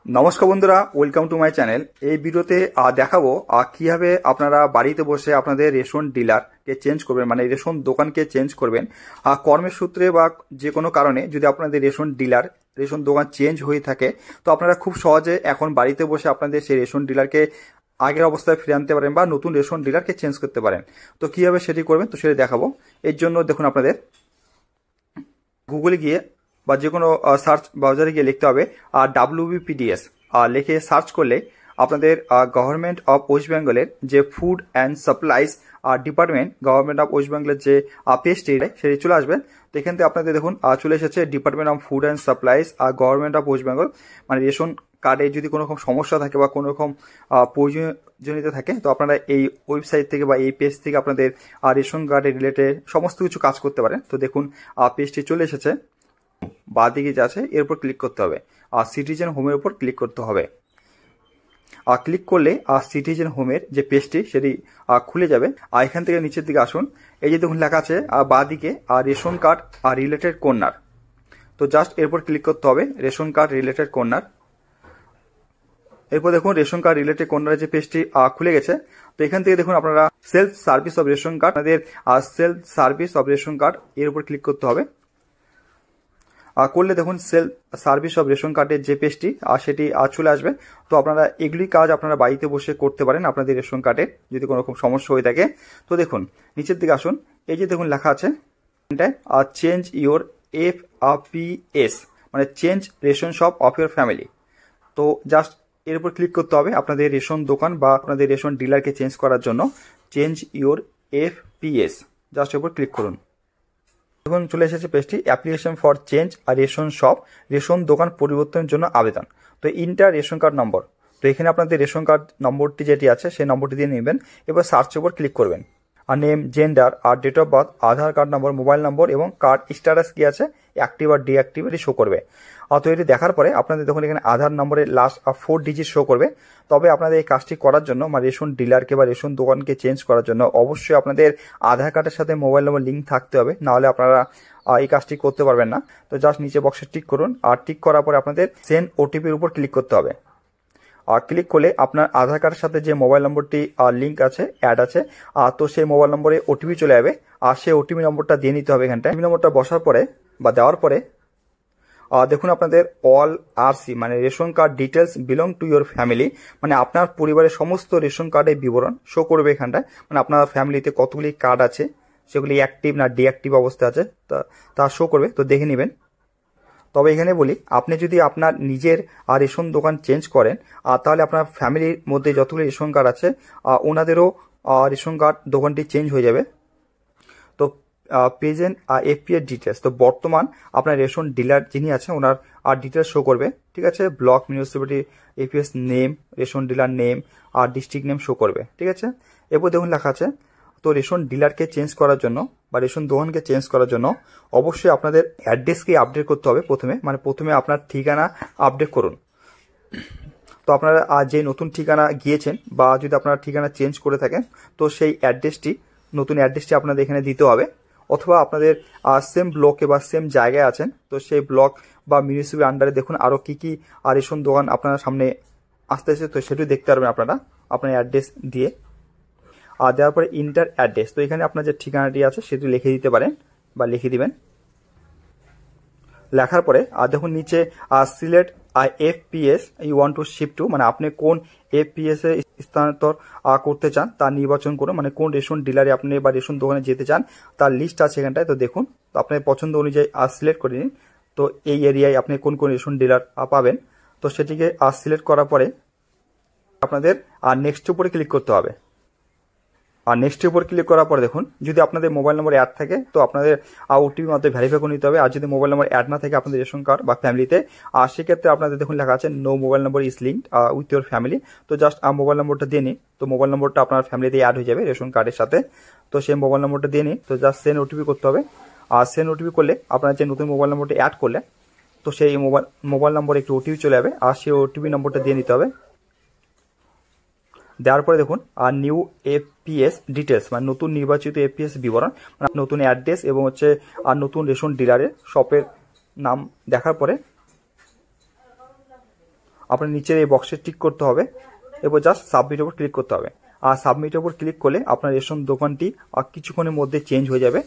নমস্কার বন্ধুরা, welcome to my channel. এই ভিডিওতে দেখাবো কিভাবে আপনারা বাড়িতে বসে আপনাদের রেশন ডিলারকে চেঞ্জ করবেন, মানে রেশন দোকানকে চেঞ্জ করবেন। কর্মের সূত্রে বা যে কোনো কারণে যদি আপনাদের রেশন দোকান চেঞ্জ হয়ে থাকে, তো আপনারা খুব সহজে এখন বাড়িতে বসে আপনাদের সেই রেশন ডিলারকে আগের অবস্থায় ফিরে আনতে পারেন বা নতুন রেশন ডিলারকে চেঞ্জ করতে পারেন। তো কীভাবে সেটি করবেন তো সেটা দেখাবো। এর জন্য দেখুন, আপনাদের গুগলে গিয়ে বা যে কোনো সার্চ ব্রাউজারে গিয়ে লিখতে হবে WBPDS। লিখে সার্চ করলে আপনাদের গভর্নমেন্ট অফ ওয়েস্ট বেঙ্গলের যে food and supplies department, government of West বেঙ্গলের যে পেজটি সেটি চলে আসবে। তো এখান থেকে আপনাদের দেখুন চলে এসেছে department of food and supplies government of West Bengal. মানে রেশন কার্ডে যদি কোনো রকম সমস্যা থাকে বা কোনো রকম প্রয়োজনীয়তা থাকে, তো আপনারা এই ওয়েবসাইট থেকে বা এই পেজ থেকে আপনাদের রেশন কার্ডে রিলেটেড সমস্ত কিছু কাজ করতে পারেন। তো দেখুন পেজটি চলে এসেছে, বাঁ দিকে যা আছে এর উপর ক্লিক করতে হবে, আর সিটিজেন হোমের উপর ক্লিক করতে হবে। ক্লিক করলে সিটিজেন হোমের যে পেজটি সেটি খুলে যাবে। আর এখান থেকে নিচের দিকে আসুন, এই যে দেখুন লেখা আছে বাঁ দিকে রেশন কার্ড রিলেটেড কর্নার। তো জাস্ট এরপর ক্লিক করতে হবে, রেশন কার্ড রিলেটেড কর্নার। এরপর দেখুন রেশন কার্ড রিলেটেড কর্নারের যে পেজটি খুলে গেছে। তো এখান থেকে দেখুন আপনারা self service of ration card, আপনাদের self service of ration card এর উপর ক্লিক করতে হবে। করলে দেখুন সেলফ সার্ভিস অফ রেশন কার্ডের যে পেজটি সেটি চলে আসবে। তো আপনারা এগুলি কাজ আপনারা বাড়িতে বসে করতে পারেন আপনাদের রেশন কার্ডে যদি কোনো রকম সমস্যা হয়ে থাকে। তো দেখুন নিচের দিকে আসুন, এই যে দেখুন লেখা আছে চেঞ্জ ইউর FPS, মানে change ration shop of your family. তো জাস্ট এর উপর ক্লিক করতে হবে আপনাদের রেশন দোকান বা আপনাদের রেশন ডিলারকে চেঞ্জ করার জন্য। চেঞ্জ ইউর FPS, জাস্ট এর উপর ক্লিক করুন। এখন চলে এসেছে পেজটি application for change ration shop, ration দোকান পরিবর্তনের জন্য আবেদন। তো ইন্টার রেশন কার্ড নম্বর, তো এখানে আপনাদের রেশন কার্ড নম্বরটি যেটি আছে সেই নম্বরটি দিয়ে নেবেন। এবার সার্চের উপর ক্লিক করবেন, আর নেম, জেন্ডার, আর date of birth, Aadhaar card number, mobile number এবং কার্ড স্ট্যাটাস কি আছে, অ্যাক্টিভ আর ডিঅ্যাক্টিভ, এটি শো করবে। তো এটি দেখার পরে আপনাদের দেখুন এখানে আধার নম্বরের লাস্ট 4 ডিজিট শো করবে। তবে আপনাদের এই কাজটি করার জন্য মানে রেশন ডিলারকে বা রেশন দোকানকে চেঞ্জ করার জন্য অবশ্যই আপনাদের আধার কার্ডের সাথে মোবাইল নম্বর লিঙ্ক থাকতে হবে, নাহলে আপনারা এই কাজটি করতে পারবেন না। তো জাস্ট নিচে বক্সে টিক করুন, আর টিক করার পরে আপনাদের সেন্ড OTPর উপর ক্লিক করতে হবে। আর ক্লিক করলে আপনার আধার কার্ডের সাথে যে মোবাইল নম্বরটি লিঙ্ক আছে, অ্যাড আছে, তো সেই মোবাইল নম্বরে OTP চলে যাবে। আর সেই OTP নম্বরটা দিয়ে নিতে হবে এখানটায়। OTP নম্বরটা বসার পরে বা দেওয়ার পরে দেখুন আপনাদের অল RC মানে ration card details belong to your family, মানে আপনার পরিবারের সমস্ত রেশন কার্ডের বিবরণ শো করবে এখানটায়। মানে আপনার ফ্যামিলিতে কতগুলি কার্ড আছে, সেগুলি অ্যাক্টিভ না ডিঅ্যাক্টিভ অবস্থায় আছে তা শো করবে। তো দেখে নেবেন। তবে এখানে বলি, আপনি যদি আপনার নিজের রেশন দোকান চেঞ্জ করেন, তাহলে আপনার ফ্যামিলির মধ্যে যতগুলি রেশন কার্ড আছে ওনাদেরও রেশন কার্ড দোকানটি চেঞ্জ হয়ে যাবে। তো প্রেজেন্ট FPS ডিটেলস, তো বর্তমান আপনার রেশন ডিলার যিনি আছেন ওনার ডিটেলস শো করবে, ঠিক আছে। Block, municipality, APS name, ration dealer name আর ডিস্ট্রিক্ট নেম শো করবে, ঠিক আছে। এরপর দেখুন লেখা আছে, তো রেশন ডিলারকে চেঞ্জ করার জন্য বা রেশন দোকানকে চেঞ্জ করার জন্য অবশ্যই আপনাদের অ্যাড্রেসকে আপডেট করতে হবে প্রথমে আপনার ঠিকানা আপডেট করুন। তো আপনারা যে নতুন ঠিকানা গিয়েছেন বা যদি আপনারা ঠিকানা চেঞ্জ করে থাকেন, তো সেই নতুন অ্যাড্রেসটি আপনাদের এখানে দিতে হবে। অথবা আপনাদের সেম ব্লকে বা সেম জায়গায় আছেন, তো সেই ব্লক বা মিউনিসিপ্যালিটির আন্ডারে দেখুন আরও কী কী রেশন দোকান আপনার সামনে আসতেছে, তো সেটি দেখতে পারবেন আপনারা আপনার অ্যাড্রেস দিয়ে। দেওয়ার পরে ইন্টার অ্যাড্রেস, তো এখানে আপনার যে ঠিকানাটি আছে সেটি লিখে দিতে পারেন বা লিখে দিবেন। লেখার পরে দেখুন নিচে select FPS you want to shift to, মানে আপনি কোন FPS এ স্থানান্তর করতে চান তা নির্বাচন করুন, মানে কোন রেশন ডিলারে আপনি বা রেশন দোকানে যেতে চান তার লিস্ট আছে এখানটায়। তো দেখুন, তো আপনার পছন্দ অনুযায়ী সিলেক্ট করে নিন। তো এই এরিয়ায় আপনি কোন কোন রেশন ডিলার পাবেন, তো সেটিকে সিলেক্ট করার পরে আপনাদের নেক্সট উপরে ক্লিক করতে হবে। আর নেক্সটের উপর ক্লিক করার পরে দেখুন, যদি আপনাদের মোবাইল নম্বর অ্যাড থাকে তো আপনাদের OTP মাধ্যমে ভেরিফাই করে নিতে হবে। আর যদি মোবাইল নম্বর অ্যাড না থাকে আপনাদের রেশন কার্ড বা ফ্যামিলিতে, আর সেক্ষেত্রে আপনাদের দেখুন লেখা আছে no mobile number is linked with your family. তো জাস্ট মোবাইল নম্বরটা দিয়ে নিন, তো মোবাইল নম্বরটা আপনার ফ্যামিলিতে অ্যাড হয়ে যাবে রেশন কার্ডের সাথে। তো সেই মোবাইল নম্বরটা দিয়ে নিন, তো জাস্ট সেন্ড OTP করতে হবে। আর সেন্ড OTP করলে আপনার যে নতুন মোবাইল নম্বরটা অ্যাড করলে, তো সেই মোবাইল নম্বরে একটু OTP চলে যাবে, আর সেই OTP নম্বরটা দিয়ে নিতে হবে। দেওয়ার পরে দেখুন নিউ FPS ডিটেলস, মানে নতুন নির্বাচিত FPS বিবরণ, মানে নতুন অ্যাড্রেস এবং হচ্ছে নতুন রেশন ডিলারের শপের নাম দেখার পরে আপনার নিচের এই বক্সে টিক করতে হবে, এরপর জাস্ট সাবমিটের উপর ক্লিক করতে হবে। আর সাবমিটের উপর ক্লিক করলে আপনার রেশন দোকানটি কিছুক্ষণের মধ্যে চেঞ্জ হয়ে যাবে।